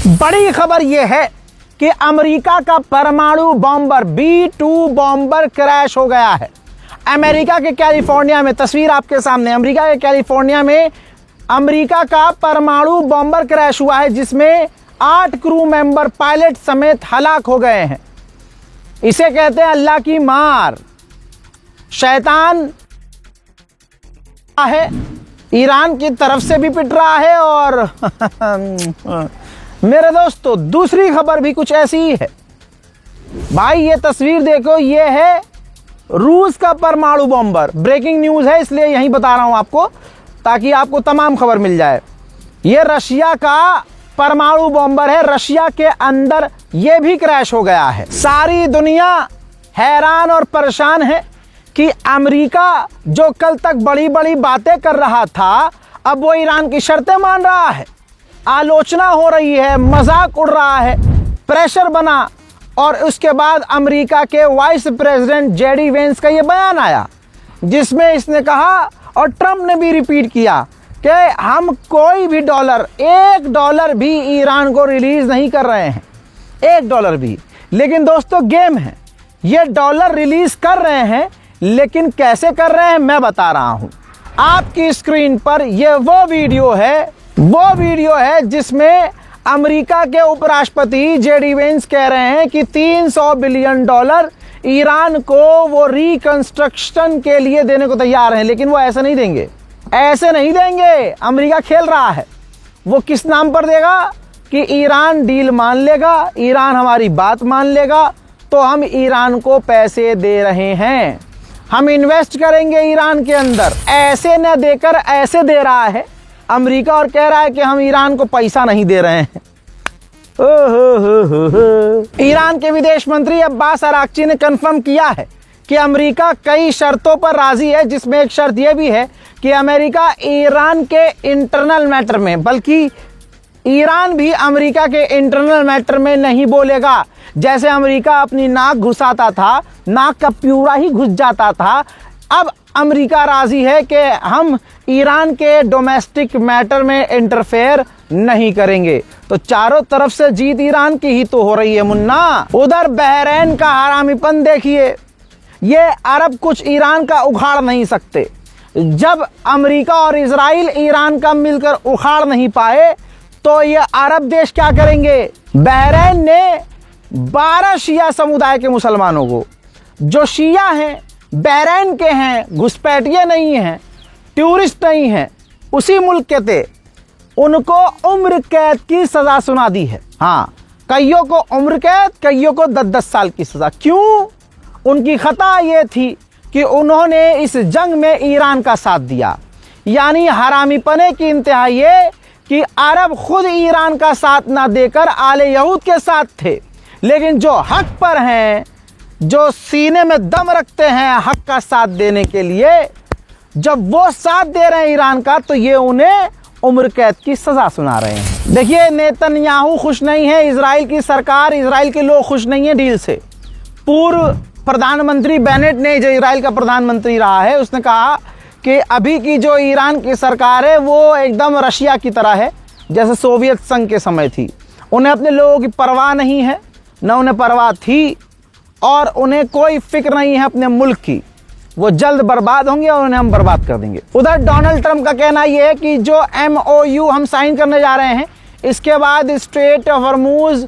बड़ी खबर यह है कि अमेरिका का परमाणु बॉम्बर B-2 बॉम्बर क्रैश हो गया है। अमेरिका के कैलिफोर्निया में, तस्वीर आपके सामने, अमेरिका के कैलिफोर्निया में अमेरिका का परमाणु बॉम्बर क्रैश हुआ है, जिसमें 8 क्रू मेंबर पायलट समेत हलाक हो गए हैं। इसे कहते हैं अल्लाह की मार। शैतान है, ईरान की तरफ से भी पिट रहा है। और मेरे दोस्तों, दूसरी खबर भी कुछ ऐसी ही है। भाई ये तस्वीर देखो, ये है रूस का परमाणु बॉम्बर। ब्रेकिंग न्यूज़ है, इसलिए यहीं बता रहा हूं आपको, ताकि आपको तमाम खबर मिल जाए। ये रशिया का परमाणु बॉम्बर है, रशिया के अंदर ये भी क्रैश हो गया है। सारी दुनिया हैरान और परेशान है कि अमेरिका जो कल तक बड़ी बड़ी बातें कर रहा था, अब वो ईरान की शर्तें मान रहा है। आलोचना हो रही है, मजाक उड़ रहा है, प्रेशर बना। और उसके बाद अमेरिका के वाइस प्रेसिडेंट जेडी वेंस का ये बयान आया, जिसमें इसने कहा, और ट्रंप ने भी रिपीट किया, कि हम कोई भी डॉलर, $1 भी ईरान को रिलीज नहीं कर रहे हैं, $1 भी। लेकिन दोस्तों गेम है, ये डॉलर रिलीज कर रहे हैं, लेकिन कैसे कर रहे हैं मैं बता रहा हूं। आपकी स्क्रीन पर ये वो वीडियो है जिसमें अमेरिका के उपराष्ट्रपति जेडी वेंस कह रहे हैं कि $300 बिलियन ईरान को वो रिकंस्ट्रक्शन के लिए देने को तैयार हैं। लेकिन वो ऐसे नहीं देंगे, ऐसे नहीं देंगे। अमेरिका खेल रहा है। वो किस नाम पर देगा कि ईरान डील मान लेगा, ईरान हमारी बात मान लेगा, तो हम ईरान को पैसे दे रहे हैं, हम इन्वेस्ट करेंगे ईरान के अंदर। ऐसे न देकर ऐसे दे रहा है अमेरिका, और कह रहा है कि हम ईरान को पैसा नहीं दे रहे हैं। ईरान के विदेश मंत्री अब्बास अराक्ची ने कंफर्म किया है कि अमेरिका कई शर्तों पर राजी है, जिसमें एक शर्त यह भी है कि अमेरिका ईरान के इंटरनल मैटर में, बल्कि ईरान भी अमेरिका के इंटरनल मैटर में नहीं बोलेगा। जैसे अमेरिका अपनी नाक घुसाता था, नाक का प्यूरा ही घुस जाता था, अब अमेरिका राजी है कि हम ईरान के डोमेस्टिक मैटर में इंटरफेयर नहीं करेंगे। तो चारों तरफ से जीत ईरान की ही तो हो रही है मुन्ना। उधर बहरैन का हरामीपन देखिए, ये अरब कुछ ईरान का उखाड़ नहीं सकते। जब अमेरिका और इजराइल ईरान का मिलकर उखाड़ नहीं पाए, तो ये अरब देश क्या करेंगे। बहरैन ने 12 शिया समुदाय के मुसलमानों को, जो शिया हैं, बहरैन के हैं, घुसपैठिए नहीं हैं, टूरिस्ट नहीं हैं, उसी मुल्क के थे, उनको उम्र कैद की सजा सुना दी है। हाँ, कईयों को उम्र कैद, कईयों को 10-10 साल की सजा। क्यों? उनकी खता ये थी कि उन्होंने इस जंग में ईरान का साथ दिया। यानी हरामीपने की इंतहा ये कि अरब खुद ईरान का साथ ना देकर आले यहूद के साथ थे, लेकिन जो हक पर हैं, जो सीने में दम रखते हैं हक का साथ देने के लिए, जब वो साथ दे रहे हैं ईरान का, तो ये उन्हें उम्र कैद की सजा सुना रहे हैं। देखिए, नेतन्याहू खुश नहीं है, इजराइल की सरकार, इजराइल के लोग खुश नहीं है डील से। पूर्व प्रधानमंत्री बेनेट ने, जो इजराइल का प्रधानमंत्री रहा है, उसने कहा कि अभी की जो ईरान की सरकार है वो एकदम रशिया की तरह है, जैसे सोवियत संघ के समय थी। उन्हें अपने लोगों की परवाह नहीं है, न उन्हें परवाह थी, और उन्हें कोई फिक्र नहीं है अपने मुल्क की। वो जल्द बर्बाद होंगे और उन्हें हम बर्बाद कर देंगे। उधर डोनाल्ड ट्रंप का कहना यह है कि जो MOU हम साइन करने जा रहे हैं, इसके बाद स्ट्रेट ऑफ हॉर्मुज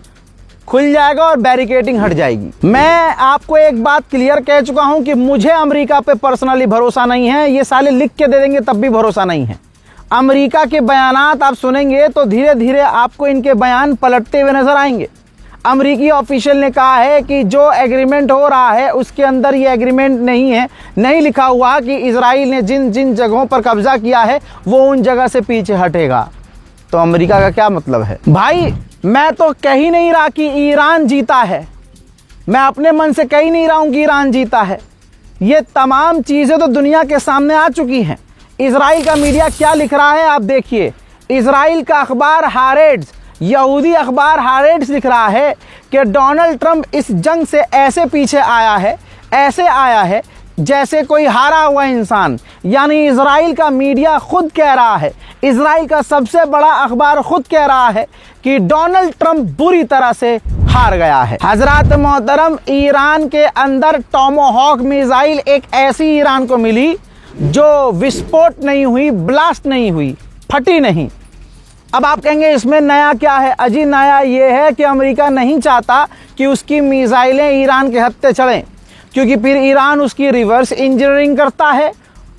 खुल जाएगा और बैरिकेडिंग हट जाएगी। मैं आपको एक बात क्लियर कह चुका हूं कि मुझे अमेरिका पे पर्सनली भरोसा नहीं है। ये साले लिख के दे देंगे तब भी भरोसा नहीं है। अमेरिका के बयानात आप सुनेंगे तो धीरे धीरे आपको इनके बयान पलटते हुए नजर आएंगे। अमेरिकी ऑफिशियल ने कहा है कि जो एग्रीमेंट हो रहा है उसके अंदर ये एग्रीमेंट नहीं है, नहीं लिखा हुआ कि इजराइल ने जिन जिन जगहों पर कब्जा किया है वो उन जगह से पीछे हटेगा। तो अमेरिका का क्या मतलब है भाई? मैं तो कह ही नहीं रहा कि ईरान जीता है, मैं अपने मन से कह ही नहीं रहा हूं कि ईरान जीता है। ये तमाम चीजें तो दुनिया के सामने आ चुकी हैं। इजराइल का मीडिया क्या लिख रहा है आप देखिए। इजराइल का अखबार हारेड्स, यहूदी अखबार हारेड्स लिख रहा है कि डोनाल्ड ट्रंप इस जंग से ऐसे पीछे आया है, ऐसे आया है जैसे कोई हारा हुआ इंसान। यानी इजराइल का मीडिया खुद कह रहा है, इजराइल का सबसे बड़ा अखबार खुद कह रहा है कि डोनाल्ड ट्रंप बुरी तरह से हार गया है। हजरत मोहतरम, ईरान के अंदर टोमाहॉक मिसाइल एक ऐसी ईरान को मिली जो विस्फोट नहीं हुई, ब्लास्ट नहीं हुई, फटी नहीं। अब आप कहेंगे इसमें नया क्या है? अजी नया ये है कि अमेरिका नहीं चाहता कि उसकी मिसाइलें ईरान के हत्थे चढ़ें, क्योंकि फिर ईरान उसकी रिवर्स इंजीनियरिंग करता है,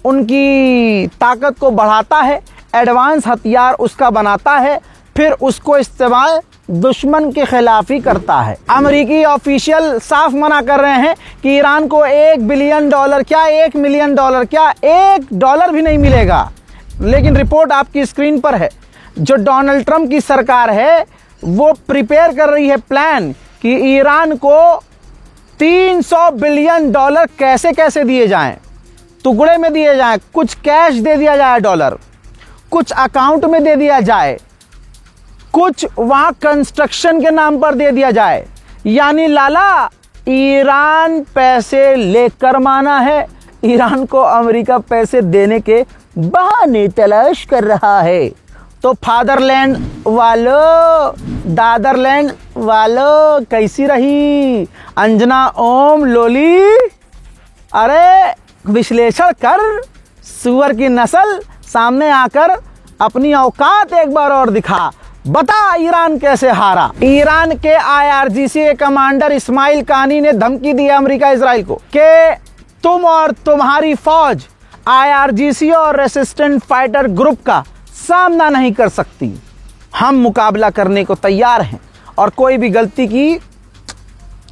उनकी ताकत को बढ़ाता है, एडवांस हथियार उसका बनाता है, फिर उसको इस्तेमाल दुश्मन के खिलाफ ही करता है। अमेरिकी ऑफिशियल साफ मना कर रहे हैं कि ईरान को $1 बिलियन क्या, $1 मिलियन क्या, $1 भी नहीं मिलेगा। लेकिन रिपोर्ट आपकी स्क्रीन पर है। जो डोनाल्ड ट्रंप की सरकार है वो प्रिपेयर कर रही है प्लान कि ईरान को $300 बिलियन कैसे कैसे दिए जाएं, टुकड़े में दिए जाएं, कुछ कैश दे दिया जाए डॉलर, कुछ अकाउंट में दे दिया जाए, कुछ वहां कंस्ट्रक्शन के नाम पर दे दिया जाए। यानी लाला ईरान पैसे लेकर माना है, ईरान को अमेरिका पैसे देने के बहाने तलाश कर रहा है। तो फादरलैंड वालों, दादरलैंड वालों, कैसी रही अंजना, ओम, लोली? अरे विश्लेषण कर, सुअर की नस्ल, सामने आकर अपनी औकात एक बार और दिखा। बता ईरान कैसे हारा। ईरान के IRGC के कमांडर इस्माइल कानी ने धमकी दी अमेरिका इजराइल को कि तुम और तुम्हारी फौज IRGC और रेसिस्टेंट फाइटर ग्रुप का सामना नहीं कर सकती, हम मुकाबला करने को तैयार हैं और कोई भी गलती की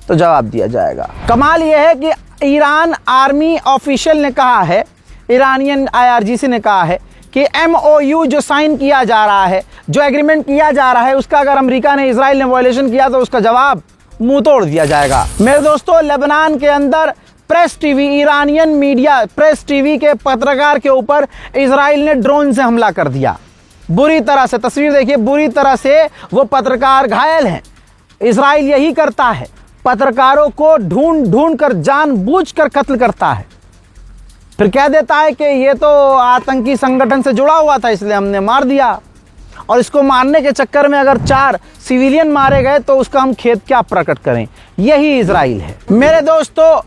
तो जवाब दिया जाएगा। कमाल यह है कि ईरान आर्मी ऑफिशियल ने कहा है, ईरानियन IRGC ने कहा है कि MOU जो साइन किया जा रहा है, जो एग्रीमेंट किया जा रहा है, उसका अगर अमेरिका ने, इजराइल ने वायलेशन किया तो उसका जवाब मुंह तोड़ दिया जाएगा। मेरे दोस्तों, लेबनान के अंदर press TV, Iranian media press TV के पत्रकार के ऊपर इजराइल ने ड्रोन से हमला कर दिया। बुरी तरह से, तस्वीर देखिए, बुरी तरह से वो पत्रकार घायल हैं। इजराइल यही करता है, पत्रकारों को ढूंढ ढूंढ कर जानबूझकर कत्ल करता है, फिर कह देता है कि ये तो आतंकी संगठन से जुड़ा हुआ था इसलिए हमने मार दिया। और इसको मारने के चक्कर में अगर 4 सिविलियन मारे गए तो उसका हम खेद क्या प्रकट करें। यही इजराइल है। मेरे दोस्तों,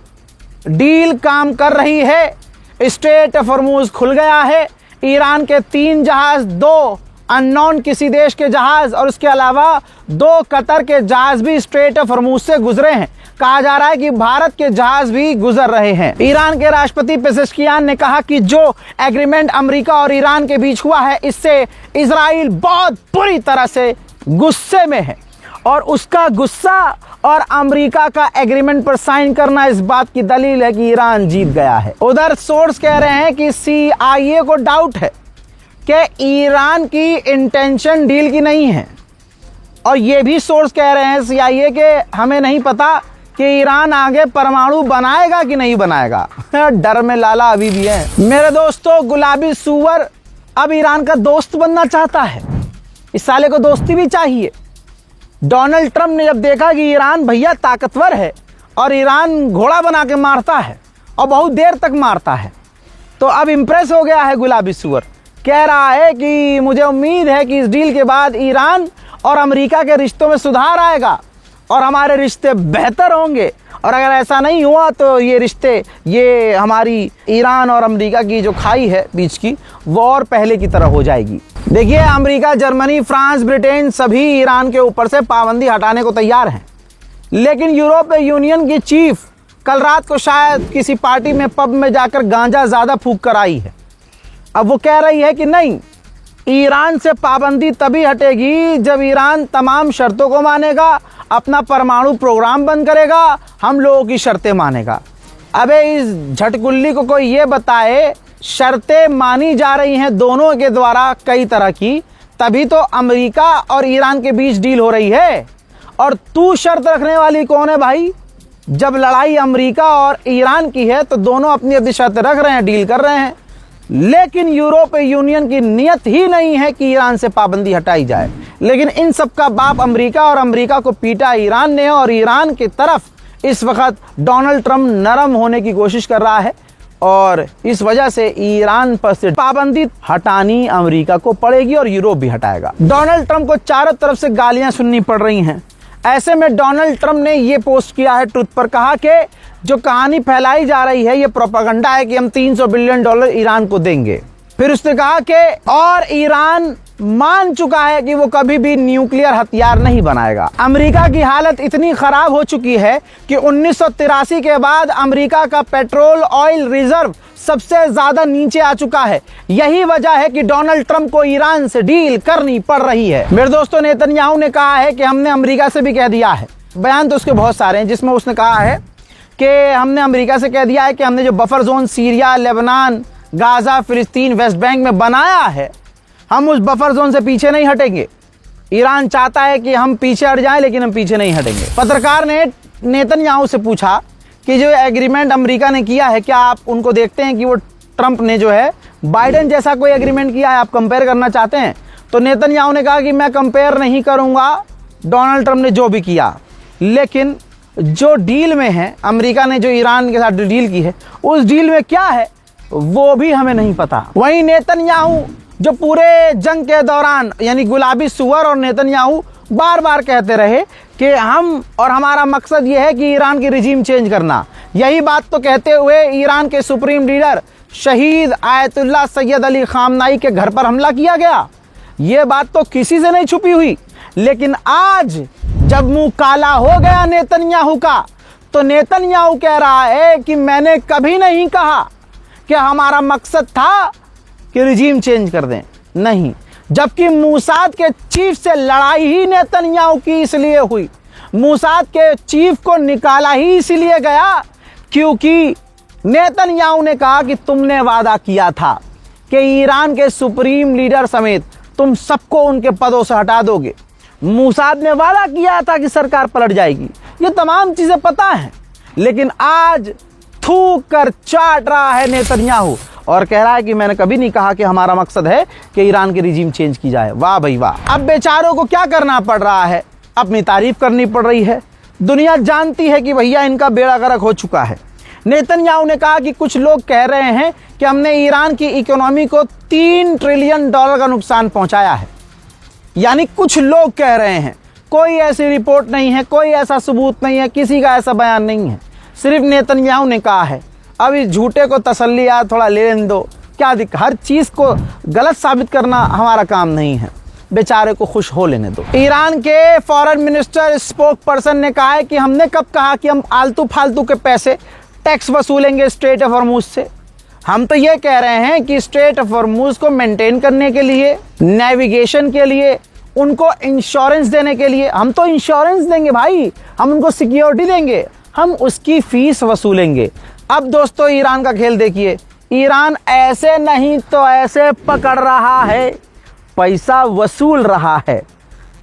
डील काम कर रही है, स्ट्रेट ऑफ हॉर्मुज खुल गया है। ईरान के 3 जहाज, 2 अननोन किसी देश के जहाज और उसके अलावा 2 कतर के जहाज भी स्ट्रेट ऑफ हॉर्मुज से गुजरे हैं। कहा जा रहा है कि भारत के जहाज भी गुजर रहे हैं। ईरान के राष्ट्रपति पेजेश्कियान ने कहा कि जो एग्रीमेंट अमेरिका और ईरान के बीच हुआ है, इससे इजराइल बहुत बुरी तरह से गुस्से में है और उसका गुस्सा और अमेरिका का एग्रीमेंट पर साइन करना इस बात की दलील है कि ईरान जीत गया है। उधर सोर्स कह रहे हैं कि CIA को डाउट है कि ईरान की इंटेंशन डील की नहीं है, और ये भी सोर्स कह रहे हैं CIA के, हमें नहीं पता कि ईरान आगे परमाणु बनाएगा कि नहीं बनाएगा। डर में लाला अभी भी है। मेरे दोस्तों, गुलाबी सुअर अब ईरान का दोस्त बनना चाहता है। इस साले को दोस्ती भी चाहिए। डोनाल्ड ट्रंप ने जब देखा कि ईरान भैया ताकतवर है और ईरान घोड़ा बना के मारता है और बहुत देर तक मारता है, तो अब इम्प्रेस हो गया है गुलाबी सुअर। कह रहा है कि मुझे उम्मीद है कि इस डील के बाद ईरान और अमेरिका के रिश्तों में सुधार आएगा और हमारे रिश्ते बेहतर होंगे, और अगर ऐसा नहीं हुआ तो ये रिश्ते, ये हमारी ईरान और अमेरिका की जो खाई है बीच की, वो और पहले की तरह हो जाएगी। देखिए, अमेरिका, जर्मनी, फ्रांस, ब्रिटेन सभी ईरान के ऊपर से पाबंदी हटाने को तैयार हैं, लेकिन यूरोपीय यूनियन की चीफ कल रात को शायद किसी पार्टी में, पब में जाकर गांजा ज़्यादा फूंक कर आई है। अब वो कह रही है कि नहीं, ईरान से पाबंदी तभी हटेगी जब ईरान तमाम शर्तों को मानेगा, अपना परमाणु प्रोग्राम बंद करेगा, हम लोगों की शर्तें मानेगा। अबे इस झटकुल्ली को कोई ये बताए, शर्तें मानी जा रही हैं दोनों के द्वारा कई तरह की, तभी तो अमेरिका और ईरान के बीच डील हो रही है। और तू शर्त रखने वाली कौन है भाई? जब लड़ाई अमेरिका और ईरान की है तो दोनों अपनी अपनी शर्तें रख रहे हैं, डील कर रहे हैं, लेकिन यूरोपीय यूनियन की नीयत ही नहीं है कि ईरान से पाबंदी हटाई जाए। लेकिन इन सब का बाप अमेरिका, और अमेरिका को पीटा ईरान ने, और ईरान की तरफ इस वक्त डोनाल्ड ट्रंप नरम होने की कोशिश कर रहा है। और इस वजह से ईरान पर से पाबंदी हटानी अमेरिका को पड़ेगी और यूरोप भी हटाएगा। डोनाल्ड ट्रंप को चारों तरफ से गालियां सुननी पड़ रही हैं। ऐसे में डोनाल्ड ट्रंप ने ये पोस्ट किया है ट्रुथ पर, कहा कि जो कहानी फैलाई जा रही है ये प्रोपेगेंडा है कि हम $300 बिलियन ईरान को देंगे। फिर उसने कहा कि और ईरान मान चुका है कि वो कभी भी न्यूक्लियर हथियार नहीं बनाएगा। अमेरिका की हालत इतनी खराब हो चुकी है कि 1983 के बाद अमेरिका का पेट्रोल ऑयल रिजर्व सबसे ज्यादा नीचे आ चुका है। यही वजह है कि डोनाल्ड ट्रंप को ईरान से डील करनी पड़ रही है। मेरे दोस्तों, नेतन्याहू ने कहा है कि हमने अमेरिका से भी कह दिया है, बयान तो उसके बहुत सारे हैं, जिसमें उसने कहा है कि हमने अमेरिका से कह दिया है कि हमने जो buffer zone Syria, Lebanon, Gaza, फिलिस्तीन, वेस्ट बैंक में बनाया है, हम उस बफर जोन से पीछे नहीं हटेंगे। ईरान चाहता है कि हम पीछे हट जाएं, लेकिन हम पीछे नहीं हटेंगे। पत्रकार ने नेतन्याहू से पूछा कि जो एग्रीमेंट अमेरिका ने किया है, क्या आप उनको देखते हैं कि वो ट्रंप ने जो है बाइडेन जैसा कोई एग्रीमेंट किया है, आप कंपेयर करना चाहते हैं? तो नेतन्याहू ने कहा कि मैं कंपेयर नहीं करूंगा डोनाल्ड ट्रंप ने जो भी किया, लेकिन जो डील में है, अमेरिका ने जो ईरान के साथ डील की है, उस डील में क्या है वो भी हमें नहीं पता। वहीं नेतन्याहू जो पूरे जंग के दौरान, यानी गुलाबी सुअर और नेतन्याहू बार बार कहते रहे कि हम और हमारा मकसद ये है कि ईरान की रिजीम चेंज करना। यही बात तो कहते हुए ईरान के सुप्रीम लीडर शहीद आयतुल्लाह सैयद अली खामनाई के घर पर हमला किया गया। ये बात तो किसी से नहीं छुपी हुई। लेकिन आज जब मुंह काला हो गया नेतन्याहू का, तो नेतन्याहू कह रहा है कि मैंने कभी नहीं कहा कि हमारा मकसद था कि रिजीम चेंज कर दें। नहीं, जबकि मूसाद के चीफ से लड़ाई ही नेतन्याहू की इसलिए हुई, मूसाद के चीफ को निकाला ही इसलिए गया क्योंकि नेतन्याहू ने कहा कि तुमने वादा किया था कि ईरान के सुप्रीम लीडर समेत तुम सबको उनके पदों से हटा दोगे। मूसाद ने वादा किया था कि सरकार पलट जाएगी। ये तमाम चीजें पता हैं, लेकिन आज थूक कर चाट रहा है नेतन्याहू और कह रहा है कि मैंने कभी नहीं कहा कि हमारा मकसद है कि ईरान की रिजीम चेंज की जाए। वाह भाई वाह। अब बेचारों को क्या करना पड़ रहा है? अपनी तारीफ करनी पड़ रही है। दुनिया जानती है कि भैया इनका बेड़ा गर्क हो चुका है। नेतन्याहू ने कहा कि कुछ लोग कह रहे हैं कि हमने ईरान की इकोनॉमी को $3 ट्रिलियन का नुकसान पहुंचाया है। यानी कुछ लोग कह रहे हैं, कोई ऐसी रिपोर्ट नहीं है, कोई ऐसा सबूत नहीं है, किसी का ऐसा बयान नहीं है, सिर्फ नेतन्याहू ने कहा है। अब इस झूठे को तसल्ली यार थोड़ा ले लेने दो, क्या दिक्कत? हर चीज को गलत साबित करना हमारा काम नहीं है, बेचारे को खुश हो लेने दो। ईरान के फॉरेन मिनिस्टर स्पोक पर्सन ने कहा है कि हमने कब कहा कि हम आलतू फालतू के पैसे टैक्स वसूलेंगे स्ट्रेट ऑफ हॉर्मुज से। हम तो ये कह रहे हैं कि स्ट्रेट ऑफ हॉर्मुज को मेंटेन करने के लिए, नेविगेशन के लिए, उनको इंश्योरेंस देने के लिए, हम तो इंश्योरेंस देंगे भाई, हम उनको सिक्योरिटी देंगे, हम उसकी फीस वसूलेंगे। अब दोस्तों ईरान का खेल देखिए, ईरान ऐसे नहीं तो ऐसे पकड़ रहा है, पैसा वसूल रहा है।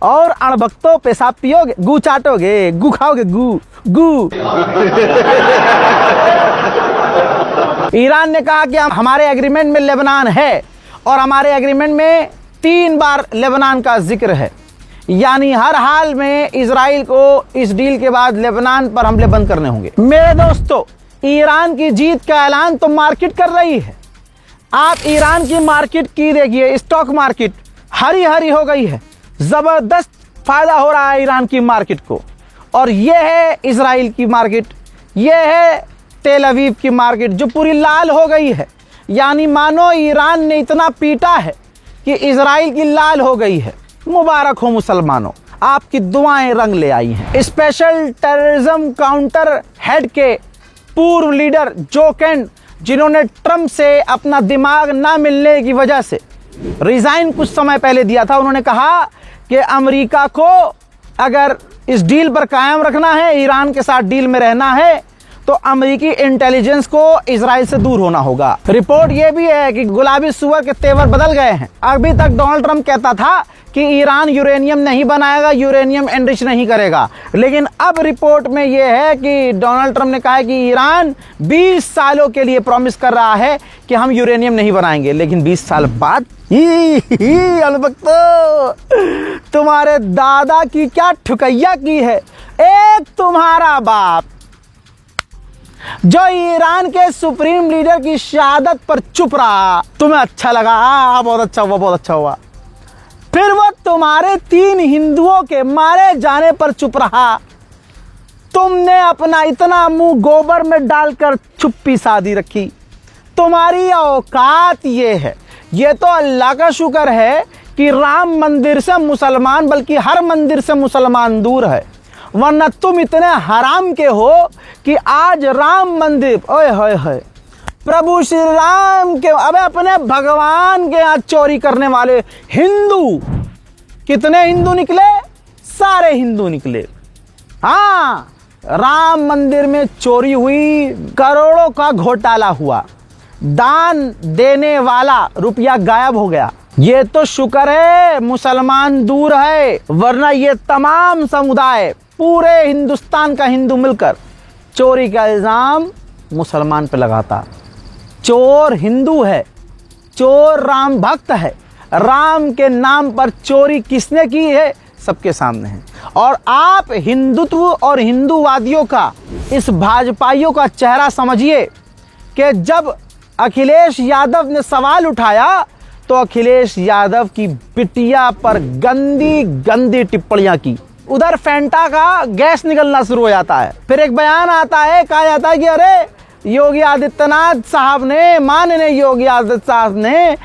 और अणभक्तों पेशाब पियोगे, गू चाटोगे, गू खाओगे, गू गू। ईरान ने कहा कि हमारे एग्रीमेंट में लेबनान है और हमारे एग्रीमेंट में 3 बार लेबनान का जिक्र है। यानी हर हाल में इजराइल को इस डील के बाद लेबनान पर हमले बंद करने होंगे। मेरे दोस्तों, ईरान की जीत का ऐलान तो मार्केट कर रही है। आप ईरान की मार्केट की देखिए, स्टॉक मार्केट हरी हरी हो गई है, जबरदस्त फायदा हो रहा है ईरान की मार्केट को। और यह है इजराइल की मार्केट, यह है तेल अवीव की मार्केट जो पूरी लाल हो गई है। यानी मानो ईरान ने इतना पीटा है कि इजराइल की लाल हो गई है। मुबारक हो मुसलमानों, आपकी दुआएं रंग ले आई हैं। स्पेशल टेररिज्म काउंटर हेड के पूर्व लीडर जो कैंट, जिन्होंने ट्रंप से अपना दिमाग ना मिलने की वजह से रिजाइन कुछ समय पहले दिया था, उन्होंने कहा कि अमेरिका को अगर इस डील पर कायम रखना है, ईरान के साथ डील में रहना है, तो अमेरिकी इंटेलिजेंस को इजराइल से दूर होना होगा। रिपोर्ट यह भी है कि गुलाबी सुअर के तेवर बदल गए हैं। अभी तक डोनाल्ड ट्रंप कहता था कि ईरान यूरेनियम नहीं बनाएगा, यूरेनियम एनरिच नहीं करेगा, लेकिन अब रिपोर्ट में यह है कि डोनाल्ड ट्रंप ने कहा है कि ईरान 20 सालों के लिए प्रॉमिस कर रहा है कि हम यूरेनियम नहीं बनाएंगे। लेकिन 20 साल बाद अलबत्ता तुम्हारे दादा की क्या ठुकैया की है। एक तुम्हारा बाप जो ईरान के सुप्रीम लीडर की शहादत पर चुप रहा। तुम्हें अच्छा लगा? हाँ, बहुत अच्छा हुआ, बहुत अच्छा हुआ। फिर वो तुम्हारे 3 हिंदुओं के मारे जाने पर चुप रहा। तुमने अपना इतना मुंह गोबर में डालकर चुप्पी साधी रखी। तुम्हारी औकात ये है। ये तो अल्लाह का शुक्र है कि राम मंदिर से मुसलमान, बल्कि हर मंदिर से मुसलमान दूर है, वरना तुम इतने हराम के हो कि आज राम मंदिर, ओए होए होए, प्रभु श्री राम के, अबे अपने भगवान के यहाँ चोरी करने वाले हिंदू, कितने हिंदू निकले? सारे हिंदू निकले। हाँ, राम मंदिर में चोरी हुई, करोड़ों का घोटाला हुआ, दान देने वाला रुपया गायब हो गया। ये तो शुक्र है मुसलमान दूर है, वरना ये तमाम समुदाय, पूरे हिंदुस्तान का हिंदू मिलकर चोरी का इल्जाम मुसलमान पे लगाता। चोर हिंदू है, चोर राम भक्त है। राम के नाम पर चोरी किसने की है? सबके सामने है। और आप हिंदुत्व और हिंदूवादियों का, इस भाजपाइयों का चेहरा समझिए कि जब अखिलेश यादव ने सवाल उठाया तो अखिलेश यादव की बिटिया पर गंदी गंदी टिप्पणियां की। उधर फेंटा का गैस निकलना शुरू हो जाता है। फिर एक बयान आता है, कहा जाता है कि अरे योगी आदित्यनाथ साहब ने, माननीय योगी आदित्यनाथ साहब ने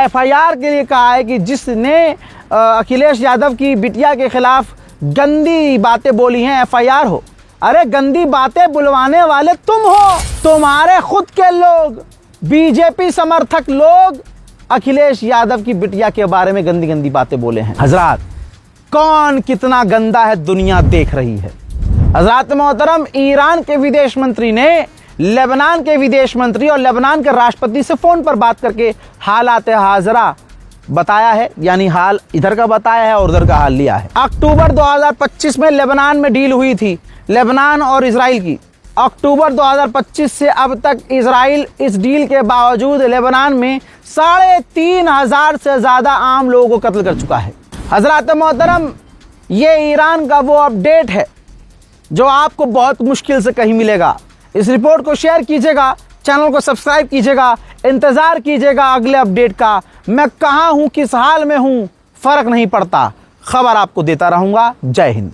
FIR के लिए कहा है कि जिसने अखिलेश यादव की बिटिया के खिलाफ गंदी बातें बोली हैं FIR हो। अरे गंदी बातें बुलवाने वाले तुम हो। तुम्हारे खुद के लोग, बीजेपी समर्थक लोग अखिलेश यादव की बिटिया के बारे में गंदी गंदी बातें बोले हैं। हजरात, कौन कितना गंदा है दुनिया देख रही है। हजरात मोहतरम, ईरान के विदेश मंत्री ने लेबनान के विदेश मंत्री और लेबनान के राष्ट्रपति से फोन पर बात करके हालात हाजरा बताया है, यानी हाल इधर का बताया है और उधर का हाल लिया है। अक्टूबर 2025 में लेबनान में डील हुई थी, लेबनान और इजराइल की। अक्टूबर 2025 से अब तक इजराइल इस डील के बावजूद लेबनान में 3,500 से ज्यादा आम लोगों को कत्ल कर चुका है। हजरात मोहतरम, ये ईरान का वो अपडेट है जो आपको बहुत मुश्किल से कहीं मिलेगा। इस रिपोर्ट को शेयर कीजिएगा, चैनल को सब्सक्राइब कीजिएगा, इंतजार कीजिएगा अगले अपडेट का। मैं कहाँ हूँ, किस हाल में हूँ, फर्क नहीं पड़ता, खबर आपको देता रहूंगा। जय हिंद।